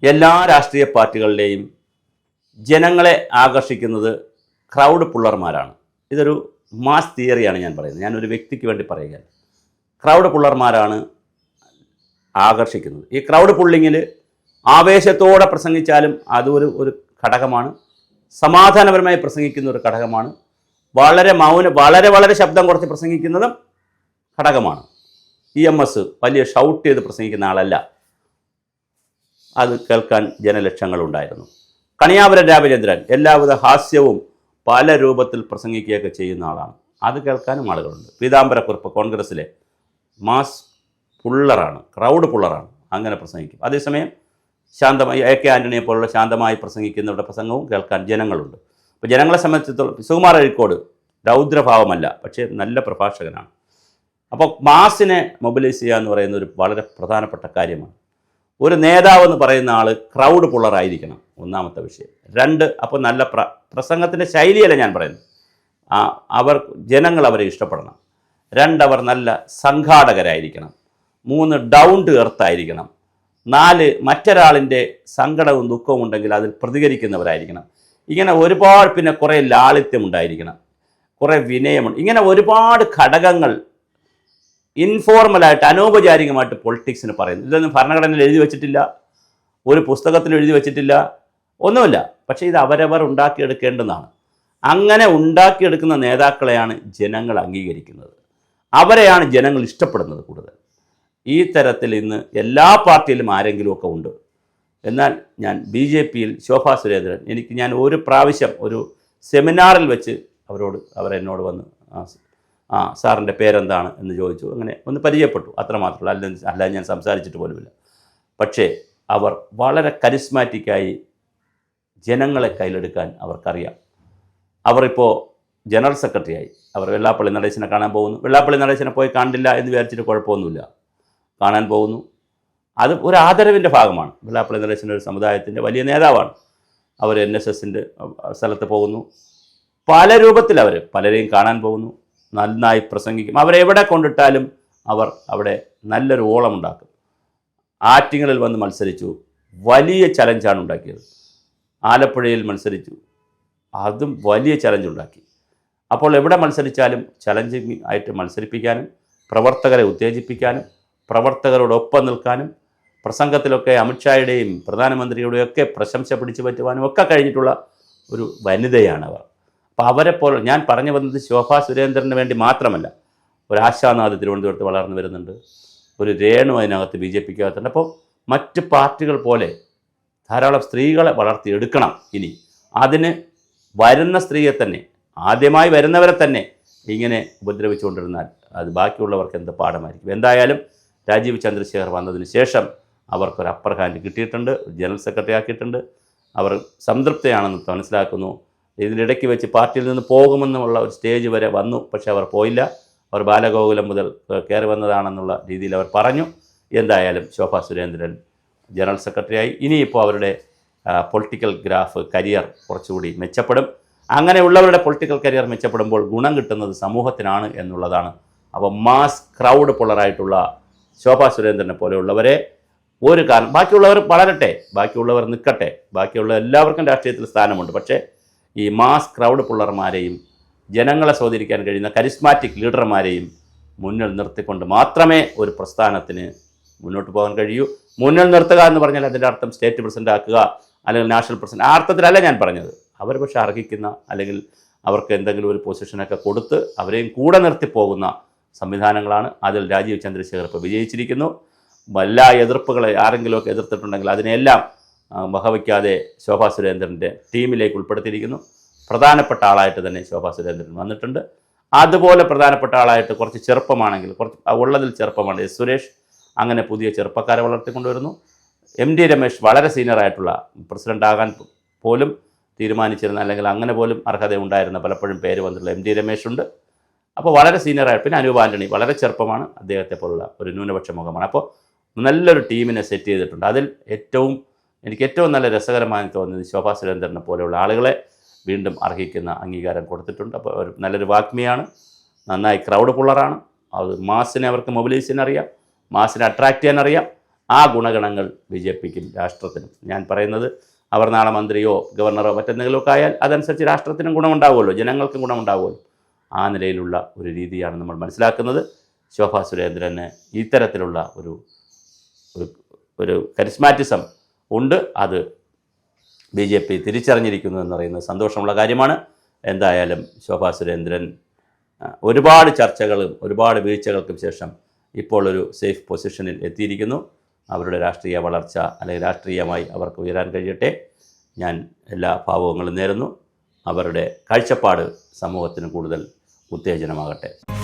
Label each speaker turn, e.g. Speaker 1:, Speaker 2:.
Speaker 1: എല്ലാ രാഷ്ട്രീയ പാർട്ടികളുടെയും ജനങ്ങളെ ആകർഷിക്കുന്നത് ക്രൗഡ് പുള്ളർമാരാണ്. ഇതൊരു മാസ് തിയറിയാണ് ഞാൻ പറയുന്നത്. ഞാനൊരു വ്യക്തിക്ക് വേണ്ടി പറയുകയാണ്. ക്രൗഡ് പുള്ളർമാരാണ് ആകർഷിക്കുന്നത്. ഈ ക്രൗഡ് പുള്ളിങ്ങിൽ ആവേശത്തോടെ പ്രസംഗിച്ചാലും ഒരു ഘടകമാണ്. സമാധാനപരമായി പ്രസംഗിക്കുന്ന ഒരു ഘടകമാണ്. വളരെ ശബ്ദം കുറച്ച് പ്രസംഗിക്കുന്നതും ഘടകമാണ്. EMS വലിയ ഷൗട്ട് ചെയ്ത് പ്രസംഗിക്കുന്ന ആളല്ല. അത് കേൾക്കാൻ ജനലക്ഷങ്ങളുണ്ടായിരുന്നു. കണിയാപുരം രാമചന്ദ്രൻ എല്ലാവിധ ഹാസ്യവും പല രൂപത്തിൽ പ്രസംഗിക്കുകയൊക്കെ ചെയ്യുന്ന ആളാണ്. അത് കേൾക്കാനും ആളുകളുണ്ട്. പീതാംബരക്കുറുപ്പ് കോൺഗ്രസ്സിലെ മാസ് പുള്ളറാണ്, ക്രൗഡ് പുള്ളറാണ്, അങ്ങനെ പ്രസംഗിക്കും. അതേസമയം ശാന്തമായി AK ആൻ്റണിയെ പോലുള്ള ശാന്തമായി പ്രസംഗിക്കുന്നവരുടെ പ്രസംഗവും കേൾക്കാൻ ജനങ്ങളുണ്ട്. അപ്പോൾ ജനങ്ങളെ സംബന്ധിച്ചിടത്തോളം സുകുമാർ അഴീക്കോട് രൗദ്രഭാവമല്ല, പക്ഷേ നല്ല പ്രഭാഷകനാണ്. അപ്പോൾ മാസിനെ മൊബിലൈസ് ചെയ്യുക എന്ന് പറയുന്ന ഒരു വളരെ പ്രധാനപ്പെട്ട കാര്യമാണ്. ഒരു നേതാവ് എന്ന് പറയുന്ന ആൾ ക്രൗഡ് പുള്ളറായിരിക്കണം, ഒന്നാമത്തെ വിഷയം. 2, അപ്പോൾ നല്ല പ്രസംഗത്തിൻ്റെ ശൈലിയല്ല ഞാൻ പറയുന്നത്, ജനങ്ങൾ അവരെ ഇഷ്ടപ്പെടണം. 2, അവർ നല്ല സംഘാടകരായിരിക്കണം. 3, ഡൗൺ ടു എർത്ത് ആയിരിക്കണം. 4, മറ്റൊരാളിൻ്റെ സങ്കടവും ദുഃഖവും ഉണ്ടെങ്കിൽ അതിൽ പ്രതികരിക്കുന്നവരായിരിക്കണം. ഇങ്ങനെ ഒരുപാട്, പിന്നെ കുറേ ലാളിത്യം ഉണ്ടായിരിക്കണം, കുറേ വിനയമുണ്ട്. ഇങ്ങനെ ഒരുപാട് ഘടകങ്ങൾ ഇൻഫോർമലായിട്ട് അനൗപചാരികമായിട്ട് പൊളിറ്റിക്സിന് പറയുന്നു. ഇതൊന്നും ഭരണഘടനയിൽ എഴുതി വെച്ചിട്ടില്ല, ഒരു പുസ്തകത്തിൽ എഴുതി വെച്ചിട്ടില്ല, ഒന്നുമില്ല. പക്ഷേ ഇത് അവരവർ ഉണ്ടാക്കിയെടുക്കേണ്ടതാണ്. അങ്ങനെ ഉണ്ടാക്കിയെടുക്കുന്ന നേതാക്കളെയാണ് ജനങ്ങൾ അംഗീകരിക്കുന്നത്, അവരെയാണ് ജനങ്ങൾ ഇഷ്ടപ്പെടുന്നത് കൂടുതൽ. ഈ തരത്തിൽ ഇന്ന് എല്ലാ പാർട്ടിയിലും ആരെങ്കിലുമൊക്കെ ഉണ്ട്. എന്നാൽ ഞാൻ BJPയിൽ ശോഭാ സുരേന്ദ്രൻ, ഞാൻ ഒരു പ്രാവശ്യം ഒരു സെമിനാറിൽ വെച്ച് അവരെന്നോട് വന്ന് സാറിൻ്റെ പേരെന്താണ് എന്ന് ചോദിച്ചു. അങ്ങനെ ഒന്ന് പരിചയപ്പെട്ടു, അത്രമാത്രമല്ല. അല്ലാതെ ഞാൻ സംസാരിച്ചിട്ട് പോലുമില്ല. പക്ഷേ അവർ വളരെ കരിസ്മാറ്റിക്കായി ജനങ്ങളെ കയ്യിലെടുക്കാൻ അവർക്കറിയാം. അവരിപ്പോൾ ജനറൽ സെക്രട്ടറിയായി. അവർ വെള്ളാപ്പള്ളി നടേശനെ കാണാൻ പോകുന്നു. വെള്ളാപ്പള്ളി നടേശനെ പോയി കണ്ടില്ല എന്ന് വിചാരിച്ചിട്ട് കുഴപ്പമൊന്നുമില്ല, കാണാൻ പോകുന്നു. അത് ഒരു ആദരവിൻ്റെ ഭാഗമാണ്. വെള്ളാപ്പള്ളി നടേശൻ ഒരു സമുദായത്തിൻ്റെ വലിയ നേതാവാണ്. അവർ NSSൻ്റെ സ്ഥലത്ത് പോകുന്നു. പല രൂപത്തിൽ അവർ പലരെയും കാണാൻ പോകുന്നു, നന്നായി പ്രസംഗിക്കും. അവരെവിടെ കൊണ്ടിട്ടാലും അവർ അവിടെ നല്ലൊരു ഓളമുണ്ടാക്കും. ആറ്റിങ്ങലിൽ വന്ന് മത്സരിച്ചു, വലിയ ചലഞ്ചാണ് ഉണ്ടാക്കിയത്. ആലപ്പുഴയിൽ മത്സരിച്ചു, അതും വലിയ ചലഞ്ചുണ്ടാക്കി. അപ്പോൾ എവിടെ മത്സരിച്ചാലും ചലഞ്ചിങ് ആയിട്ട് മത്സരിപ്പിക്കാനും പ്രവർത്തകരെ ഉത്തേജിപ്പിക്കാനും പ്രവർത്തകരോടൊപ്പം നിൽക്കാനും പ്രസംഗത്തിലൊക്കെ അമിത്ഷായുടെയും പ്രധാനമന്ത്രിയുടെയും ഒക്കെ പ്രശംസ പിടിച്ചു പറ്റുവാനും ഒക്കെ കഴിഞ്ഞിട്ടുള്ള ഒരു വനിതയാണ് അവർ. അപ്പോൾ അവരെപ്പോലെ ഞാൻ പറഞ്ഞു വന്നത് ശോഭാ സുരേന്ദ്രന് വേണ്ടി മാത്രമല്ല. ഒരു ആശാനാഥ് തിരുവനന്തപുരത്ത് വളർന്നു വരുന്നുണ്ട്, ഒരു രേണു അതിനകത്ത് BJPക്കകത്തുണ്ട്. അപ്പോൾ മറ്റ് പാർട്ടികൾ പോലെ ധാരാളം സ്ത്രീകളെ വളർത്തിയെടുക്കണം. ഇനി അതിന് വരുന്ന സ്ത്രീയെ തന്നെ, ആദ്യമായി വരുന്നവരെ തന്നെ ഇങ്ങനെ ഉപദ്രവിച്ചുകൊണ്ടിരുന്നാൽ അത് ബാക്കിയുള്ളവർക്ക് എന്ത് പാഠമായിരിക്കും. എന്തായാലും രാജീവ് ചന്ദ്രശേഖർ വന്നതിന് ശേഷം അവർക്കൊരു അപ്പർ ഹാൻഡ് കിട്ടിയിട്ടുണ്ട്, ജനറൽ സെക്രട്ടറി ആക്കിയിട്ടുണ്ട്. അവർ സംതൃപ്തയാണെന്ന് മനസ്സിലാക്കുന്നു. ഇതിനിടയ്ക്ക് വെച്ച് പാർട്ടിയിൽ നിന്ന് പോകുമെന്നുള്ള ഒരു സ്റ്റേജ് വരെ വന്നു, പക്ഷേ അവർ പോയില്ല. അവർ ബാലഗോകുലം മുതൽ കയറി വന്നതാണെന്നുള്ള രീതിയിൽ അവർ പറഞ്ഞു. എന്തായാലും ശോഭാ സുരേന്ദ്രൻ ജനറൽ സെക്രട്ടറിയായി. ഇനിയിപ്പോൾ അവരുടെ പൊളിറ്റിക്കൽ കരിയർ കുറച്ചുകൂടി മെച്ചപ്പെടും. അങ്ങനെയുള്ളവരുടെ പൊളിറ്റിക്കൽ കരിയർ മെച്ചപ്പെടുമ്പോൾ ഗുണം കിട്ടുന്നത് സമൂഹത്തിനാണ് എന്നുള്ളതാണ്. അപ്പോൾ മാസ് ക്രൗഡ് പുള്ളറായിട്ടുള്ള ശോഭാ സുരേന്ദ്രനെ പോലെയുള്ളവരെ ഒരു കാരണം, ബാക്കിയുള്ളവർ വളരട്ടെ, ബാക്കിയുള്ളവർ നിൽക്കട്ടെ, ബാക്കിയുള്ള എല്ലാവർക്കും രാഷ്ട്രീയത്തിൽ സ്ഥാനമുണ്ട്. പക്ഷേ ഈ മാസ് ക്രൗഡ് പുള്ളർമാരെയും ജനങ്ങളെ സ്വാധീനിക്കാൻ കഴിയുന്ന കരിസ്മാറ്റിക് ലീഡർമാരെയും മുന്നിൽ നിർത്തിക്കൊണ്ട് മാത്രമേ ഒരു പ്രസ്ഥാനത്തിന് മുന്നോട്ട് പോകാൻ കഴിയൂ. മുന്നിൽ നിർത്തുക എന്ന് പറഞ്ഞാൽ അതിൻ്റെ അർത്ഥം സ്റ്റേറ്റ് പ്രസിഡന്റ് ആക്കുക അല്ലെങ്കിൽ നാഷണൽ പ്രസിഡന്റ്, ആ അർത്ഥത്തിലല്ല ഞാൻ പറഞ്ഞത്. അവർ പക്ഷേ അർഹിക്കുന്ന, അല്ലെങ്കിൽ അവർക്ക് എന്തെങ്കിലും ഒരു പൊസിഷനൊക്കെ കൊടുത്ത് അവരെയും കൂടെ നിർത്തി പോകുന്ന സംവിധാനങ്ങളാണ്. അതിൽ രാജീവ് ചന്ദ്രശേഖർ ഇപ്പോൾ വിജയിച്ചിരിക്കുന്നു. എല്ലാ എതിർപ്പുകളെ ആരെങ്കിലുമൊക്കെ എതിർത്തിട്ടുണ്ടെങ്കിൽ അതിനെല്ലാം വകവയ്ക്കാതെ ശോഭാ സുരേന്ദ്രൻ്റെ ടീമിലേക്ക് ഉൾപ്പെടുത്തിയിരിക്കുന്നു. പ്രധാനപ്പെട്ട ആളായിട്ട് തന്നെ ശോഭാ സുരേന്ദ്രൻ വന്നിട്ടുണ്ട്. അതുപോലെ പ്രധാനപ്പെട്ട ആളായിട്ട് കുറച്ച് ചെറുപ്പമാണെങ്കിൽ, കുറച്ച് ഉള്ളതിൽ ചെറുപ്പമാണ് S. സുരേഷ്. അങ്ങനെ പുതിയ ചെറുപ്പക്കാരെ വളർത്തിക്കൊണ്ടുവരുന്നു. MD രമേശ് വളരെ സീനിയറായിട്ടുള്ള, പ്രസിഡന്റ് ആകാൻ പോലും തീരുമാനിച്ചിരുന്ന, അല്ലെങ്കിൽ അങ്ങനെ പോലും അർഹത ഉണ്ടായിരുന്ന, പലപ്പോഴും പേര് വന്നിട്ടുള്ള MD രമേശ് ഉണ്ട്. അപ്പോൾ വളരെ സീനിയറായിട്ട്. പിന്നെ അനൂപ് ആൻ്റണി വളരെ ചെറുപ്പമാണ്, അദ്ദേഹത്തെ പോലുള്ള ഒരു ന്യൂനപക്ഷ മുഖമാണ്. അപ്പോൾ നല്ലൊരു ടീമിനെ സെറ്റ് ചെയ്തിട്ടുണ്ട്. അതിൽ എനിക്ക് ഏറ്റവും നല്ല രസകരമായി തോന്നിയത് ശോഭാ സുരേന്ദ്രനെ പോലെയുള്ള ആളുകളെ വീണ്ടും അർഹിക്കുന്ന അംഗീകാരം കൊടുത്തിട്ടുണ്ട്. അപ്പോൾ ഒരു നല്ലൊരു വാഗ്മിയാണ്, നന്നായി ക്രൗഡ് പുള്ളറാണ്. അത് മാസിനെ അവർക്ക് മൊബിലൈസ് ചെയ്യാൻ അറിയാം, മാസിനെ അട്രാക്റ്റ് ചെയ്യാൻ അറിയാം. ആ ഗുണഗണങ്ങൾ BJPക്കും രാഷ്ട്രത്തിനും. ഞാൻ പറയുന്നത് അവർ നാളെ മന്ത്രിയോ ഗവർണറോ മറ്റെന്തെങ്കിലുമൊക്കെ ആയാൽ അതനുസരിച്ച് രാഷ്ട്രത്തിനും ഗുണമുണ്ടാവുമല്ലോ, ജനങ്ങൾക്കും ഗുണമുണ്ടാവുമല്ലോ. ആ നിലയിലുള്ള ഒരു രീതിയാണ് നമ്മൾ മനസ്സിലാക്കുന്നത്. ശോഭാ സുരേന്ദ്രന് ഇത്തരത്തിലുള്ള ഒരു കരിസ്മാറ്റിസം ഉണ്ട്. അത് BJP തിരിച്ചറിഞ്ഞിരിക്കുന്നു എന്ന് പറയുന്നത് സന്തോഷമുള്ള കാര്യമാണ്. എന്തായാലും ശോഭാ സുരേന്ദ്രൻ ഒരുപാട് ചർച്ചകളും ഒരുപാട് വീഴ്ചകൾക്കും ശേഷം ഇപ്പോൾ ഒരു സേഫ് പൊസിഷനിൽ എത്തിയിരിക്കുന്നു. അവരുടെ രാഷ്ട്രീയ വളർച്ച അല്ലെങ്കിൽ രാഷ്ട്രീയമായി അവർക്ക് ഉയരാൻ കഴിയട്ടെ. ഞാൻ എല്ലാ ഭാവുകങ്ങളും നേരുന്നു. അവരുടെ കാഴ്ചപ്പാട് സമൂഹത്തിന് കൂടുതൽ ഉത്തേജനമാകട്ടെ.